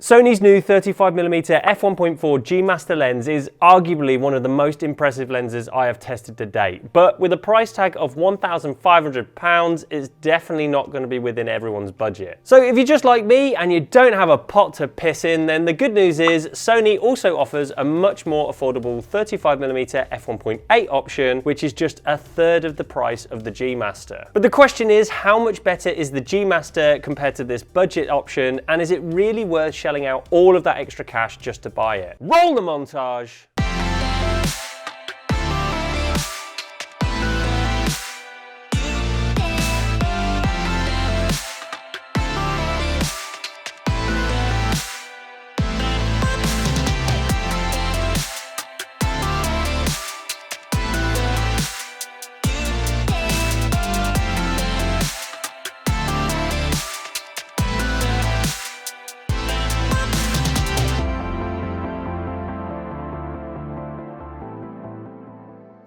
Sony's new 35mm f1.4 G Master lens is arguably one of the most impressive lenses I have tested to date, but with a price tag of £1,500, it's definitely not going to be within everyone's budget. So if you're just like me and you don't have a pot to piss in, then the good news is Sony also offers a much more affordable 35mm f1.8 option, which is just a third of the price of the G Master. But the question is, how much better is the G Master compared to this budget option, and is it really worth shelling out all of that extra cash just to buy it? Roll the montage!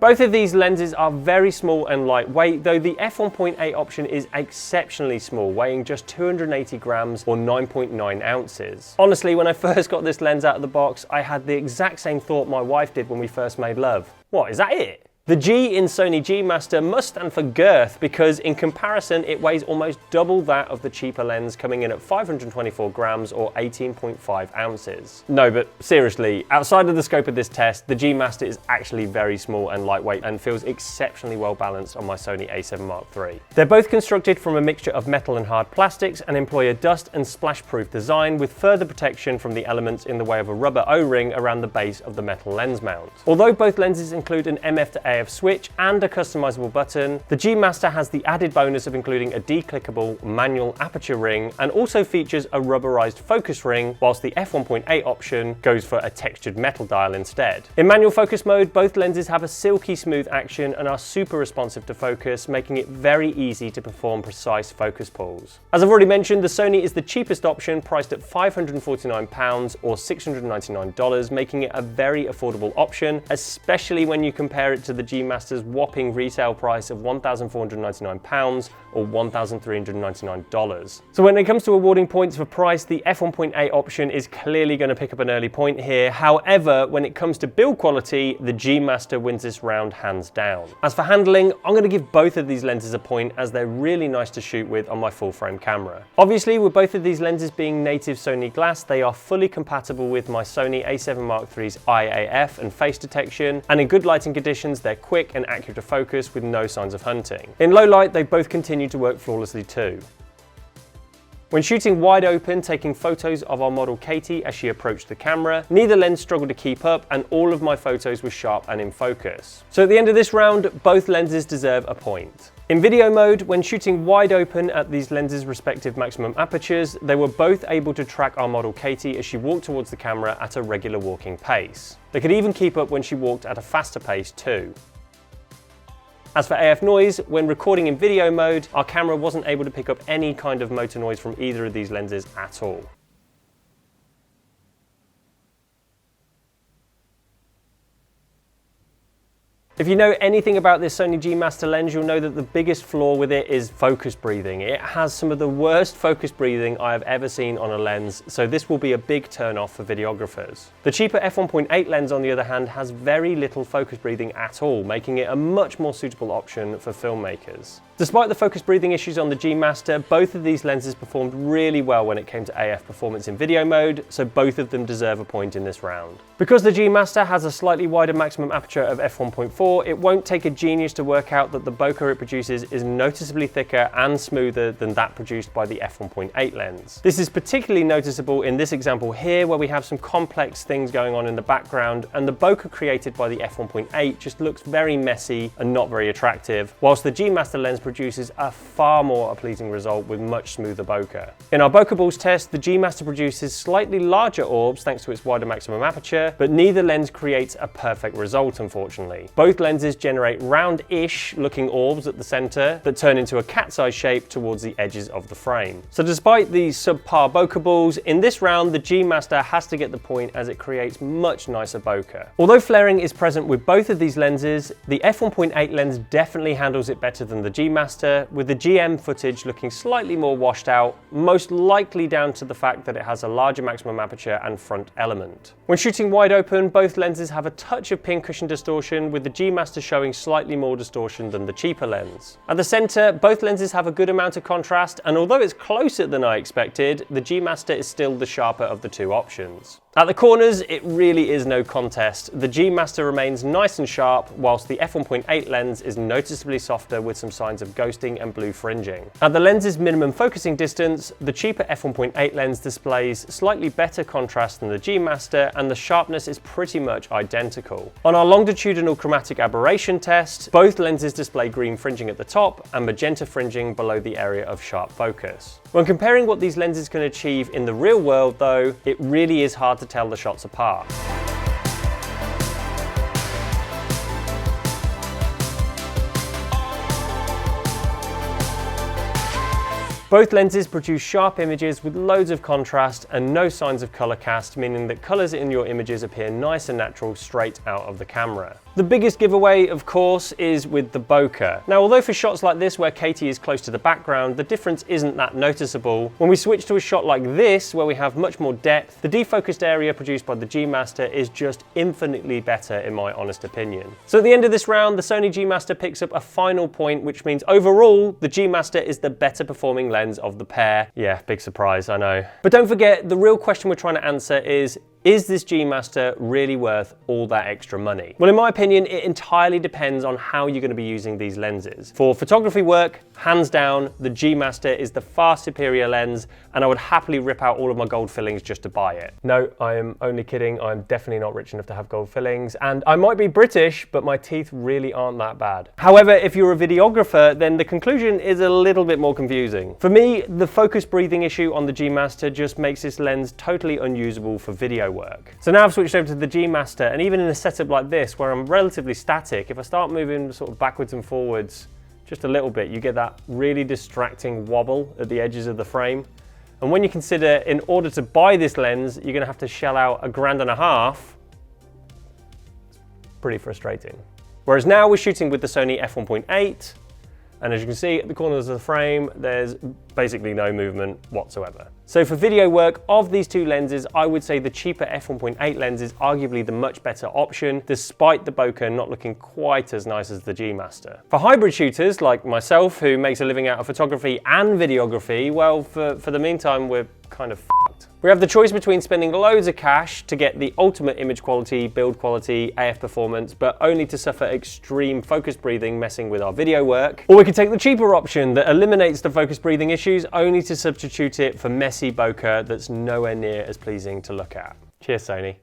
Both of these lenses are very small and lightweight, though the f1.8 option is exceptionally small, weighing just 280 grams or 9.9 ounces. Honestly, when I first got this lens out of the box, I had the exact same thought my wife did when we first made love. What, is that it? The G in Sony G Master must stand for girth, because in comparison it weighs almost double that of the cheaper lens, coming in at 524 grams or 18.5 ounces. No, but seriously, outside of the scope of this test, the G Master is actually very small and lightweight and feels exceptionally well balanced on my Sony a7 Mark III. They're both constructed from a mixture of metal and hard plastics and employ a dust and splash proof design, with further protection from the elements in the way of a rubber O-ring around the base of the metal lens mount. Although both lenses include an MF to AF switch and a customizable button, the G Master has the added bonus of including a declickable manual aperture ring and also features a rubberized focus ring, whilst the f1.8 option goes for a textured metal dial instead. In manual focus mode, both lenses have a silky smooth action and are super responsive to focus, making it very easy to perform precise focus pulls. As I've already mentioned, the Sony is the cheapest option, priced at £549 or $699, making it a very affordable option, especially when you compare it to the G Master's whopping retail price of £1,499 or $1,399. So when it comes to awarding points for price, the f1.8 option is clearly going to pick up an early point here. However, when it comes to build quality, the G Master wins this round hands down. As for handling, I'm going to give both of these lenses a point, as they're really nice to shoot with on my full frame camera. Obviously, with both of these lenses being native Sony glass, they are fully compatible with my Sony a7 Mark III's IAF and face detection, and in good lighting conditions, they're quick and accurate to focus with no signs of hunting. In low light, they both continue to work flawlessly too. When shooting wide open, taking photos of our model Katie as she approached the camera, neither lens struggled to keep up, and all of my photos were sharp and in focus. So at the end of this round, both lenses deserve a point. In video mode, when shooting wide open at these lenses' respective maximum apertures, they were both able to track our model Katie as she walked towards the camera at a regular walking pace. They could even keep up when she walked at a faster pace too. As for AF noise, when recording in video mode, our camera wasn't able to pick up any kind of motor noise from either of these lenses at all. If you know anything about this Sony G Master lens, you'll know that the biggest flaw with it is focus breathing. It has some of the worst focus breathing I have ever seen on a lens, so this will be a big turn off for videographers. The cheaper f1.8 lens, on the other hand, has very little focus breathing at all, making it a much more suitable option for filmmakers. Despite the focus breathing issues on the G Master, both of these lenses performed really well when it came to AF performance in video mode, so both of them deserve a point in this round. Because the G Master has a slightly wider maximum aperture of f1.4, it won't take a genius to work out that the bokeh it produces is noticeably thicker and smoother than that produced by the f1.8 lens. This is particularly noticeable in this example here, where we have some complex things going on in the background, and the bokeh created by the f1.8 just looks very messy and not very attractive, whilst the G Master lens produces a far more pleasing result with much smoother bokeh. In our bokeh balls test, the G Master produces slightly larger orbs thanks to its wider maximum aperture, but neither lens creates a perfect result, unfortunately. Both lenses generate round-ish looking orbs at the center that turn into a cat's-eye shape towards the edges of the frame. So despite these subpar bokeh balls, in this round the G Master has to get the point, as it creates much nicer bokeh. Although flaring is present with both of these lenses, the f1.8 lens definitely handles it better than the G Master, Master, with the GM footage looking slightly more washed out, most likely down to the fact that it has a larger maximum aperture and front element. When shooting wide open, both lenses have a touch of pincushion distortion, with the G Master showing slightly more distortion than the cheaper lens. At the center, both lenses have a good amount of contrast, and although it's closer than I expected, the G Master is still the sharper of the two options. At the corners, it really is no contest. The G Master remains nice and sharp, whilst the f1.8 lens is noticeably softer with some signs of ghosting and blue fringing. At the lens's minimum focusing distance, the cheaper f1.8 lens displays slightly better contrast than the G Master, and the sharpness is pretty much identical. On our longitudinal chromatic aberration test, both lenses display green fringing at the top and magenta fringing below the area of sharp focus. When comparing what these lenses can achieve in the real world though, it really is hard to tell the shots apart. Both lenses produce sharp images with loads of contrast and no signs of color cast, meaning that colors in your images appear nice and natural straight out of the camera. The biggest giveaway, of course, is with the bokeh. Now, although for shots like this where Katie is close to the background, the difference isn't that noticeable, when we switch to a shot like this, where we have much more depth, the defocused area produced by the G Master is just infinitely better in my honest opinion. So at the end of this round, the Sony G Master picks up a final point, which means overall, the G Master is the better performing lens of the pair. Yeah, big surprise, I know. But don't forget, the real question we're trying to answer is this G Master really worth all that extra money? Well, in my opinion, it entirely depends on how you're going to be using these lenses. For photography work, hands down, the G Master is the far superior lens, and I would happily rip out all of my gold fillings just to buy it. No, I am only kidding. I'm definitely not rich enough to have gold fillings, and I might be British, but my teeth really aren't that bad. However, if you're a videographer, then the conclusion is a little bit more confusing. For me, the focus breathing issue on the G Master just makes this lens totally unusable for video work. So now I've switched over to the G Master, and even in a setup like this where I'm relatively static, if I start moving sort of backwards and forwards just a little bit, you get that really distracting wobble at the edges of the frame. And when you consider, in order to buy this lens, you're going to have to shell out $1.5 grand, it's pretty frustrating. Whereas now we're shooting with the Sony f1.8, and as you can see at the corners of the frame, there's basically no movement whatsoever. So for video work of these two lenses, I would say the cheaper f1.8 lens is arguably the much better option, despite the bokeh not looking quite as nice as the G Master. For hybrid shooters like myself, who makes a living out of photography and videography, well, for the meantime, we're kind of fucked. We have the choice between spending loads of cash to get the ultimate image quality, build quality, AF performance, but only to suffer extreme focus breathing messing with our video work. Or we could take the cheaper option that eliminates the focus breathing issues, only to substitute it for messy bokeh that's nowhere near as pleasing to look at. Cheers, Sony.